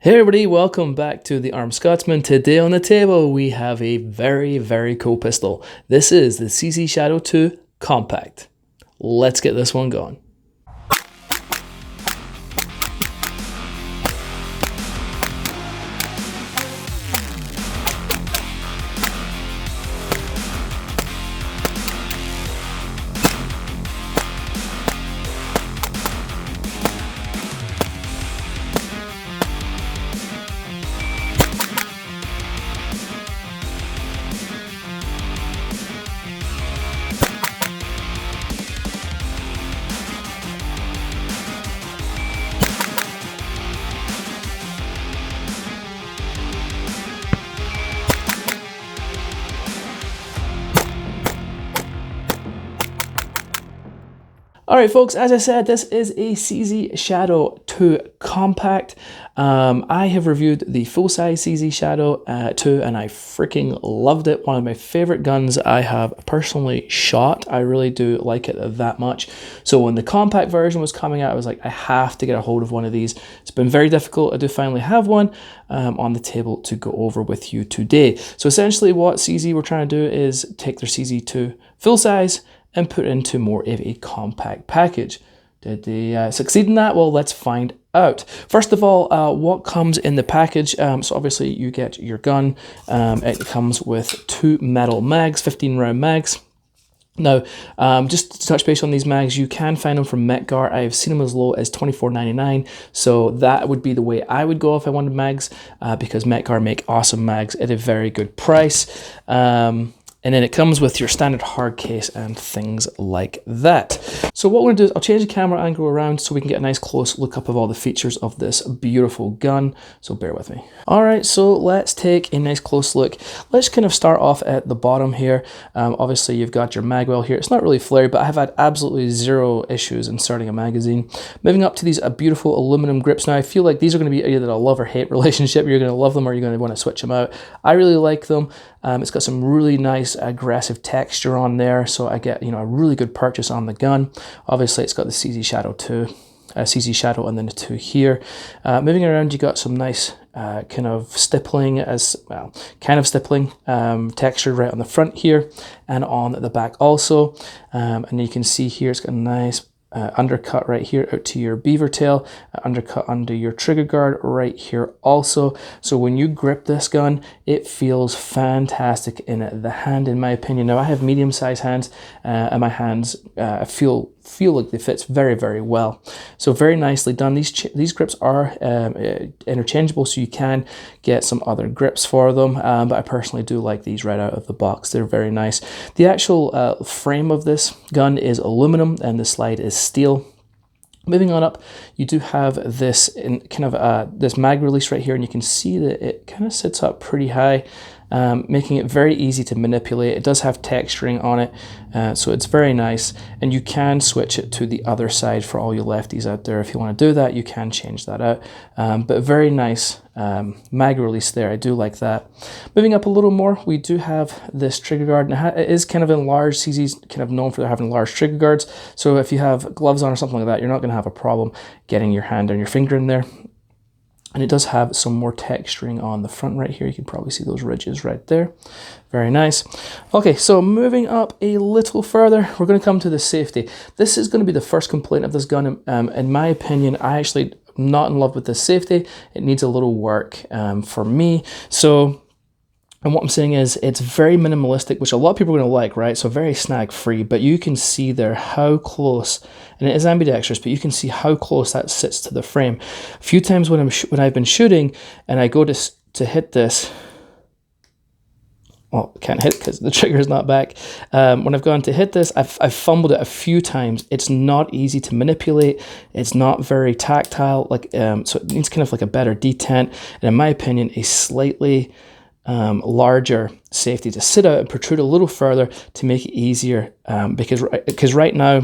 Hey everybody, welcome back to the Armed Scotsman. Today on the table we have a very cool pistol. This is the CZ Shadow 2 Compact. Let's get this one going. Alright folks, as I said, this is a CZ Shadow 2 Compact. I have reviewed the full-size CZ Shadow 2 and I freaking loved it. One of my favorite guns I have personally shot. I really do like it that much. So when the compact version was coming out, I was like, I have to get a hold of one of these. It's been very difficult. I do finally have one on the table to go over with you today. So essentially what CZ were trying to do is take their CZ2 full-size and put it into more of a compact package. Did they succeed in that? Well, let's find out. First of all, what comes in the package? So obviously you get your gun. It comes with 2 metal mags, 15 round mags. Now, just to touch base on these mags, you can find them from Metgar. I've seen them as low as $24.99, so that would be the way I would go if I wanted mags, because Metgar make awesome mags at a very good price. And then it comes with your standard hard case and things like that. So what we're gonna do is I'll change the camera angle around so we can get a nice close look up of all the features of this beautiful gun. So bear with me. All right, so let's take a nice close look. Let's kind of start off at the bottom here. Obviously you've got your mag well here. It's not really flared, but I have had absolutely zero issues inserting a magazine. Moving up to these beautiful aluminum grips. Now I feel like these are gonna be either a love or hate relationship. You're gonna love them or you're gonna wanna switch them out. I really like them. It's got some really nice aggressive texture on there, so I get a really good purchase on the gun. Obviously it's got the CZ Shadow 2, CZ Shadow and then the 2 here. Moving around, you got some nice kind of stippling texture right on the front here and on the back also. And you can see here it's got a nice undercut right here out to your beaver tail, undercut under your trigger guard right here also. So when you grip this gun, it feels fantastic in the hand, in my opinion. Now I have medium-sized hands, and my hands feel like they fit very well. So very nicely done. These grips are interchangeable, so you can get some other grips for them, but I personally do like these right out of the box. They're very nice. The actual frame of this gun is aluminum and the slide is steel. Moving on up, you do have this this mag release right here, and you can see that it kind of sits up pretty high, making it very easy to manipulate. It does have texturing on it, so it's very nice, and you can switch it to the other side for all you lefties out there. If you want to do that, you can change that out, but very nice mag release there. I do like that. Moving up a little more, we do have this trigger guard. Now, it is kind of enlarged. CZ's kind of known for having large trigger guards, so if you have gloves on or something like that, you're not going to have a problem getting your hand and your finger in there. And it does have some more texturing on the front right here. You can probably see those ridges right there. Very nice. Okay, so moving up a little further, we're going to come to the safety. This is going to be the first complaint of this gun. In my opinion, I actually am not in love with this safety. It needs a little work for me. And what I'm saying is it's very minimalistic, which a lot of people are going to like, right? So very snag free, but you can see there how close, and it is ambidextrous, but you can see how close that sits to the frame. A few times when I've been shooting and I go to hit this, well, I can't hit it because the trigger is not back. When I've gone to hit this, I've fumbled it a few times. It's not easy to manipulate. It's not very tactile, so it needs kind of like a better detent, and in my opinion, a slightly larger safety to sit out and protrude a little further to make it easier, because right now,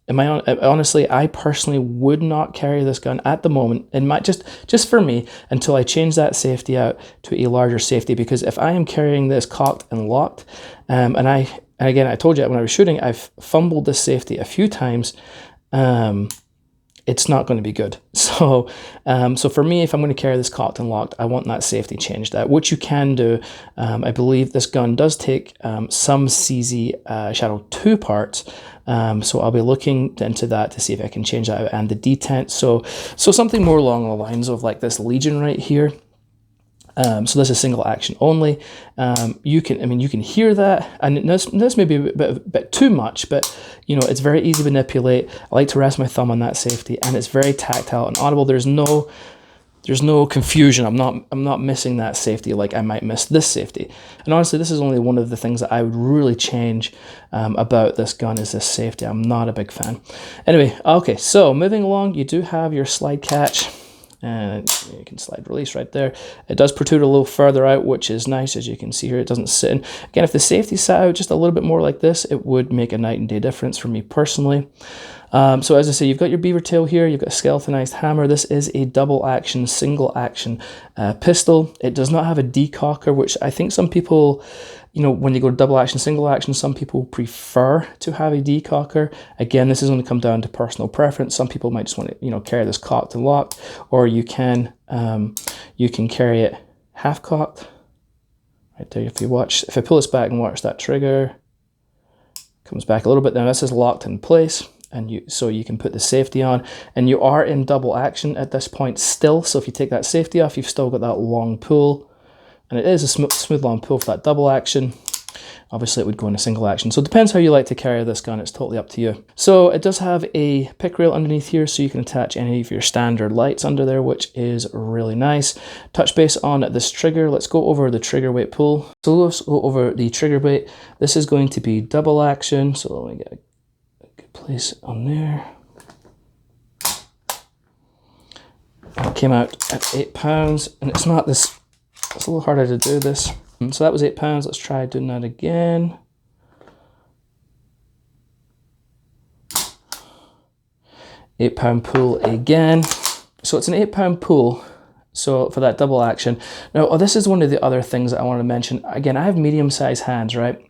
honestly, I personally would not carry this gun at the moment, just for me, until I change that safety out to a larger safety. Because if I am carrying this cocked and locked, and again, I told you when I was shooting, I've fumbled this safety a few times, it's not going to be good. So, so for me, if I'm going to carry this cocked and locked, I want that safety changed out, which you can do. I believe this gun does take some CZ Shadow 2 parts, so I'll be looking into that to see if I can change that out, and the detent. So something more along the lines of like this Legion right here. So this is single action only. You can hear that, and this may be a bit too much, but you know, it's very easy to manipulate. I like to rest my thumb on that safety, and it's very tactile and audible. There's no confusion. I'm not missing that safety like I might miss this safety. And honestly, this is only one of the things that I would really change about this gun, is this safety. I'm not a big fan. Anyway, okay, so moving along, you do have your slide catch. And you can slide release right there. It does protrude a little further out, which is nice. As you can see here, it doesn't sit in. Again, if the safety sat out just a little bit more like this, it would make a night and day difference for me personally. So as I say, you've got your beaver tail here, you've got a skeletonized hammer. This is a double action, single action pistol. It does not have a decocker, which I think some people, you know, when you go to double action, single action, some people prefer to have a decocker. Again, this is going to come down to personal preference. Some people might just want to, you know, carry this cocked and locked, or you can carry it half cocked. Right there, if I pull this back and watch that trigger, comes back a little bit. Now this is locked in place, and so you can put the safety on, and you are in double action at this point still. So if you take that safety off, you've still got that long pull. And it is a smooth long pull for that double action. Obviously it would go in a single action. So it depends how you like to carry this gun. It's totally up to you. So it does have a pick rail underneath here, so you can attach any of your standard lights under there, which is really nice. Touch base on this trigger. Let's go over the trigger weight pull. So let's go over the trigger weight. This is going to be double action. So let me get a good place on there. It came out at 8 pounds, and it's not this. It's a little harder to do this. So that was 8 pounds. Let's try doing that again. 8 pound pull again. So it's an 8 pound pull. So for that double action. Now, this is one of the other things that I want to mention. Again, I have medium sized hands, right?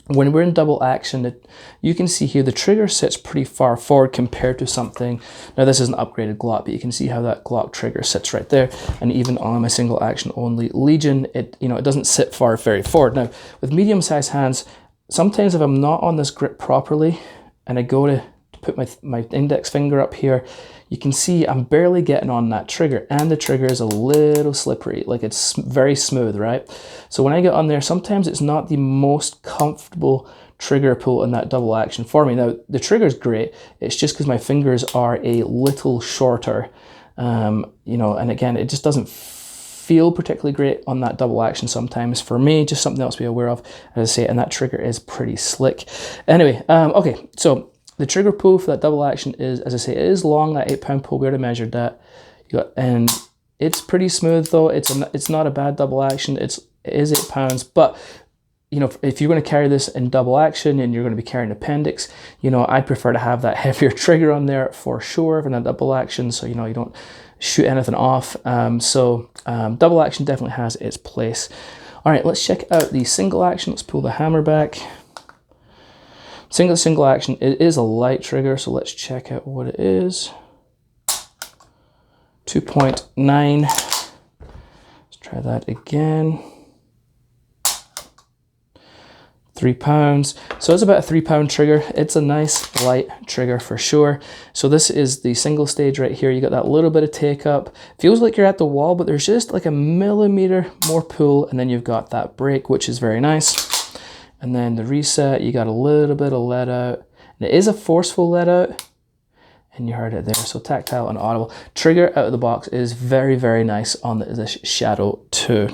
When we're in double action, you can see here the trigger sits pretty far forward compared to something. Now this is an upgraded Glock, but you can see how that Glock trigger sits right there. And even on my single action only Legion, it doesn't sit very forward. Now with medium sized hands, sometimes if I'm not on this grip properly and I go to put my index finger up here, you can see I'm barely getting on that trigger, and the trigger is a little slippery, like it's very smooth, right? So when I get on there, sometimes it's not the most comfortable trigger pull in that double action for me. Now the trigger is great, it's just because my fingers are a little shorter, you know, and again, it just doesn't feel particularly great on that double action sometimes for me. Just something else to be aware of, as I say, and that trigger is pretty slick. Anyway, okay, so the trigger pull for that double action is, as I say, it is long, that 8 pound pull. We already measured that. And it's pretty smooth though. It's not a bad double action. It is 8 pounds, but you know, if you're going to carry this in double action and you're going to be carrying appendix, you know, I prefer to have that heavier trigger on there for sure for that double action, so you know you don't shoot anything off. Double action definitely has its place. All right, let's check out the single action. Let's pull the hammer back. Single action, it is a light trigger, so let's check out what it is. 2.9. Let's try that again. 3 pounds. So it's about a 3 pound trigger. It's a nice light trigger for sure. So this is the single stage right here. You got that little bit of take up. Feels like you're at the wall, but there's just like a millimeter more pull, and then you've got that break, which is very nice. And then the reset, you got a little bit of let out. And it is a forceful let out, and you heard it there. So tactile and audible. Trigger out of the box is very, very nice on this Shadow 2.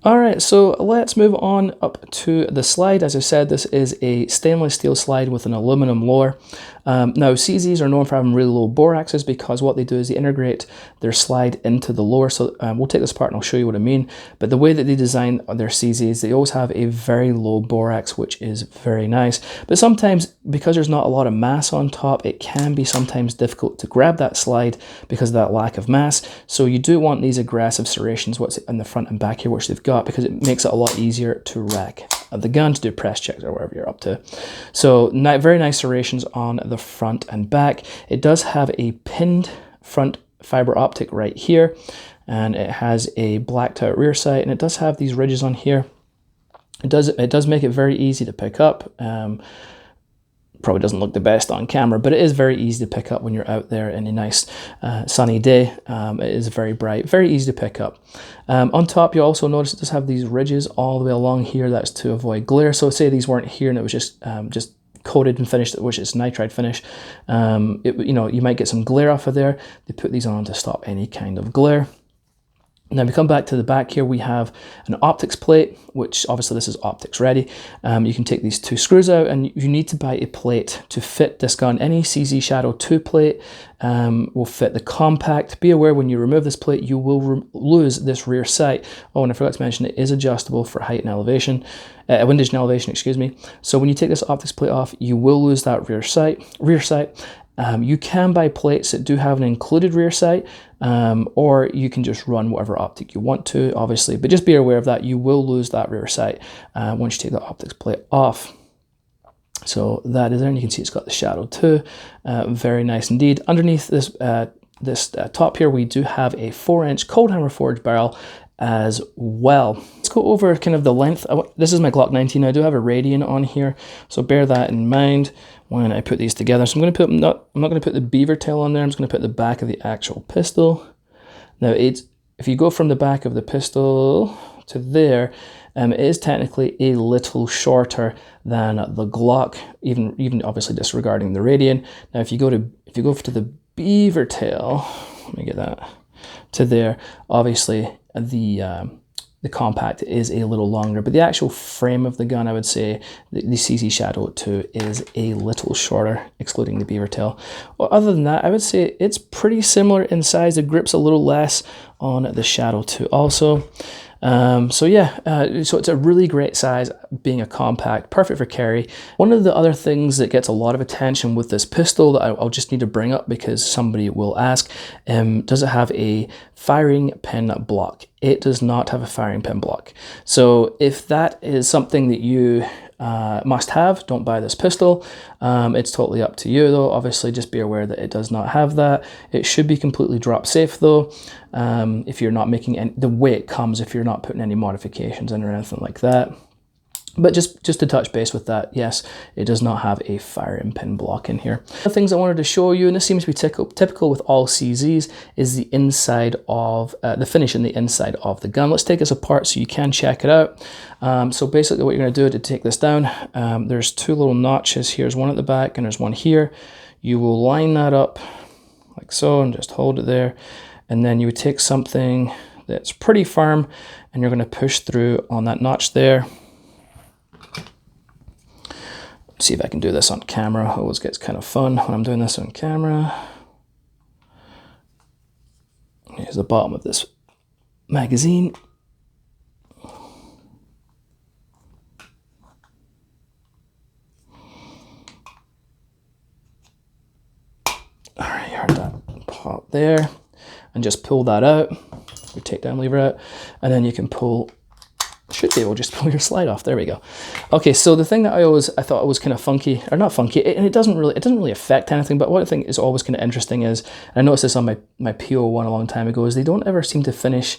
All right, so let's move on up to the slide. As I said, this is a stainless steel slide with an aluminum lower. Now, CZs are known for having really low bore axes because what they do is they integrate their slide into the lower. So we'll take this apart and I'll show you what I mean. But the way that they design their CZs, they always have a very low bore axe, which is very nice. But sometimes, because there's not a lot of mass on top, it can be sometimes difficult to grab that slide because of that lack of mass. So you do want these aggressive serrations, what's in the front and back here, which they've got. got, because it makes it a lot easier to rack the gun to do press checks or whatever you're up to. So very nice serrations on the front and back. It does have a pinned front fiber optic right here, and it has a blacked out rear sight, and it does have these ridges on here. It does make it very easy to pick up. Probably doesn't look the best on camera, but it is very easy to pick up when you're out there in a nice sunny day. It is very bright, very easy to pick up. On top, you also notice it does have these ridges all the way along here. That's to avoid glare. So say these weren't here and it was just coated and finished, which is nitride finish. You might get some glare off of there. They put these on to stop any kind of glare. Now we come back to the back here, we have an optics plate, which obviously this is optics ready. You can take these 2 screws out, and you need to buy a plate to fit this gun. Any CZ Shadow 2 plate will fit the compact. Be aware when you remove this plate, you will lose this rear sight. Oh, and I forgot to mention, it is adjustable for height and elevation, windage and elevation, excuse me. So when you take this optics plate off, you will lose that rear sight. You can buy plates that do have an included rear sight, or you can just run whatever optic you want to, obviously, but just be aware of that. You will lose that rear sight once you take the optics plate off. So that is there, and you can see it's got the Shadow 2. Very nice indeed. Underneath this top here, we do have a 4-inch cold hammer forged barrel as well. Let's go over kind of the length. This is my Glock 19. I do have a Radian on here, so bear that in mind when I put these together. So I'm going to put I'm not going to put the beaver tail on there. I'm just going to put the back of the actual pistol. Now if you go from the back of the pistol to there, it is technically a little shorter than the Glock, even obviously disregarding the Radian. Now if you go to the beaver tail, let me get that to there. Obviously the compact is a little longer, but the actual frame of the gun, I would say the CZ Shadow 2 is a little shorter, excluding the beaver tail. Well, other than that, I would say it's pretty similar in size. The grip's a little less on the Shadow 2 also. So it's a really great size, being a compact, perfect for carry. One of the other things that gets a lot of attention with this pistol that I'll just need to bring up because somebody will ask, does it have a firing pin block? It does not have a firing pin block. So if that is something that you must have, don't buy this pistol. It's totally up to you though. Obviously just be aware that it does not have that. It should be completely drop safe though, if you're not making the way it comes, if you're not putting any modifications in or anything like that. But just to touch base with that, yes, it does not have a firing pin block in here. The things I wanted to show you, and this seems to be typical with all CZs, is the inside of, the finish in the inside of the gun. Let's take this apart so you can check it out. So basically what you're going to do to take this down, there's 2 little notches. Here's one at the back and there's one here. You will line that up like so and just hold it there. And then you would take something that's pretty firm and you're going to push through on that notch there. See if I can do this on camera. It always gets kind of fun when I'm doing this on camera. Here's the bottom of this magazine. All right, you heard that pop there, and just pull that out. You take down lever out, and then you can pull. Should be able to just pull your slide off. There we go. Okay, so the thing that I thought was kind of funky, or not funky, and it doesn't really affect anything, but what I think is always kind of interesting is, and I noticed this on my PO1 a long time ago, is they don't ever seem to finish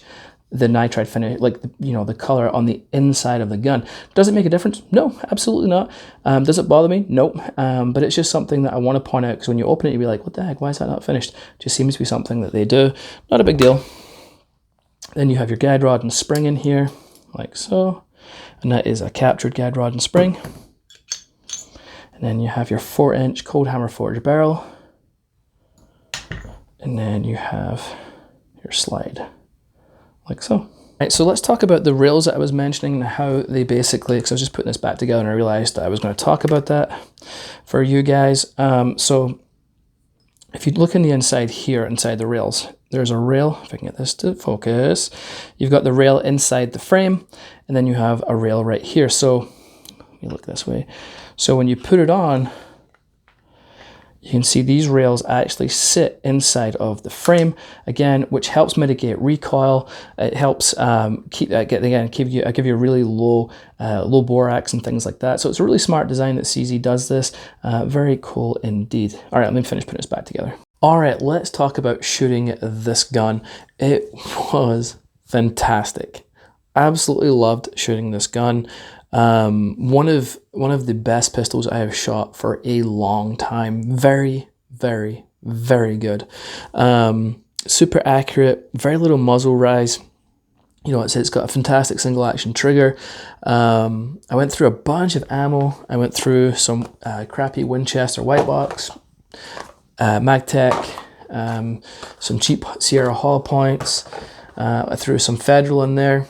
the nitride finish, like the color on the inside of the gun. Does it make a difference? No, absolutely not. Does it bother me? Nope. But it's just something that I want to point out, because when you open it, you'll be like, what the heck, why is that not finished? It just seems to be something that they do. Not a big deal. Then you have your guide rod and spring in here, like so, and that is a captured guide rod and spring. And then you have your 4-inch cold hammer forged barrel, and then you have your slide, like so. Right, so let's talk about the rails that I was mentioning and how they basically, because I was just putting this back together and I realized that I was going to talk about that for you guys. So if you look in the inside here, inside the rails, there's a rail. If I can get this to focus, you've got the rail inside the frame, and then you have a rail right here. So let me look this way. So when you put it on, you can see these rails actually sit inside of the frame again, which helps mitigate recoil. It helps give you a really low borax and things like that. So it's a really smart design that CZ does this. Very cool indeed. All right, let me finish putting this back together. All right, let's talk about shooting this gun. It was fantastic. Absolutely loved shooting this gun. One of the best pistols I have shot for a long time. Very, very, very good. Super accurate, very little muzzle rise. You know, it's got a fantastic single action trigger. I went through a bunch of ammo. I went through some crappy Winchester white box, MagTech, some cheap Sierra hollow points. I threw some Federal in there.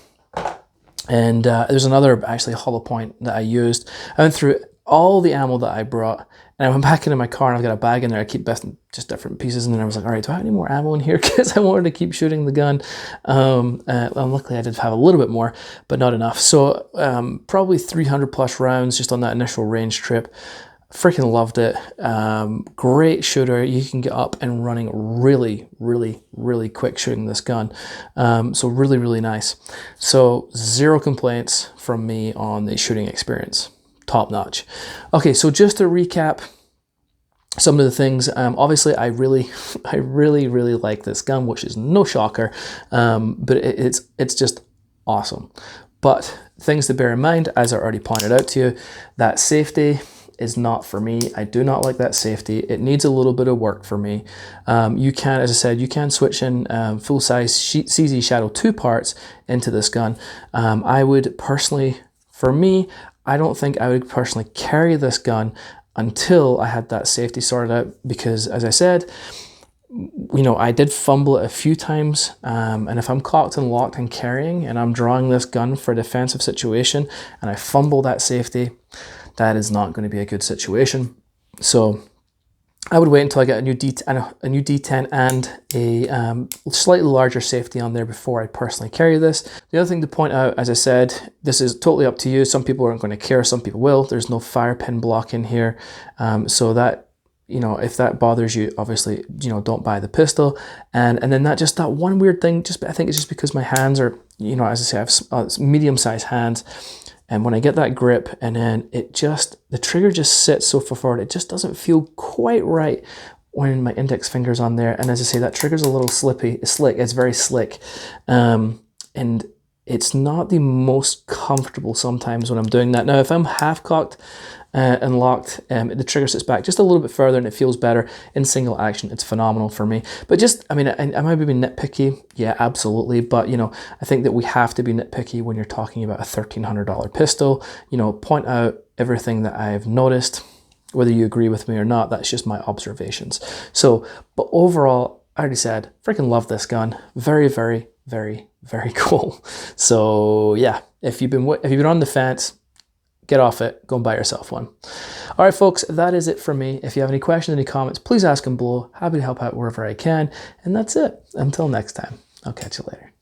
And there's another actually hollow point that I used. I went through all the ammo that I brought, and I went back into my car and I've got a bag in there. I keep just different pieces, and then I was like, all right, do I have any more ammo in here? Because I wanted to keep shooting the gun. Well, luckily I did have a little bit more, but not enough. So probably 300 plus rounds just on that initial range trip. Freaking loved it. Great shooter. You can get up and running really, really, really quick shooting this gun. So really, really nice. So 0 complaints from me on the shooting experience. Top notch. Okay, so just to recap some of the things, obviously I really like this gun, which is no shocker, but it's just awesome. But things to bear in mind, as I already pointed out to you, that safety is not for me. I do not like that safety. It needs a little bit of work for me. You can, as I said, you can switch in full-size CZ Shadow 2 parts into this gun. I would personally, for me, I don't think I would personally carry this gun until I had that safety sorted out, because as I said, you know, I did fumble it a few times, and if I'm cocked and locked and carrying and I'm drawing this gun for a defensive situation and I fumble that safety, that is not going to be a good situation. So I would wait until I get a new D10 and a slightly larger safety on there before I personally carry this. The other thing to point out, as I said, this is totally up to you. Some people aren't going to care, some people will. There's no fire pin block in here, so that, you know, if that bothers you, obviously, you know, don't buy the pistol. And then that one weird thing, I think it's just because my hands are, you know, as I say, I have medium-sized hands. And when I get that grip, and then the trigger just sits so far forward, it just doesn't feel quite right when my index finger's on there. And as I say, that trigger's a little slick, it's very slick. And it's not the most comfortable sometimes when I'm doing that. Now, if I'm half cocked and locked, the trigger sits back just a little bit further and it feels better. In single action, it's phenomenal for me. But just, I mean, I might be nitpicky. Yeah, absolutely. But, you know, I think that we have to be nitpicky when you're talking about a $1,300 pistol. You know, point out everything that I've noticed, whether you agree with me or not. That's just my observations. So, but overall, I already said, freaking love this gun. Very, very, very, very cool. So yeah, if you've been on the fence, get off it, go and buy yourself one. All right, folks, that is it for me. If you have any questions, any comments, please ask them below. Happy to help out wherever I can. And that's it. Until next time, I'll catch you later.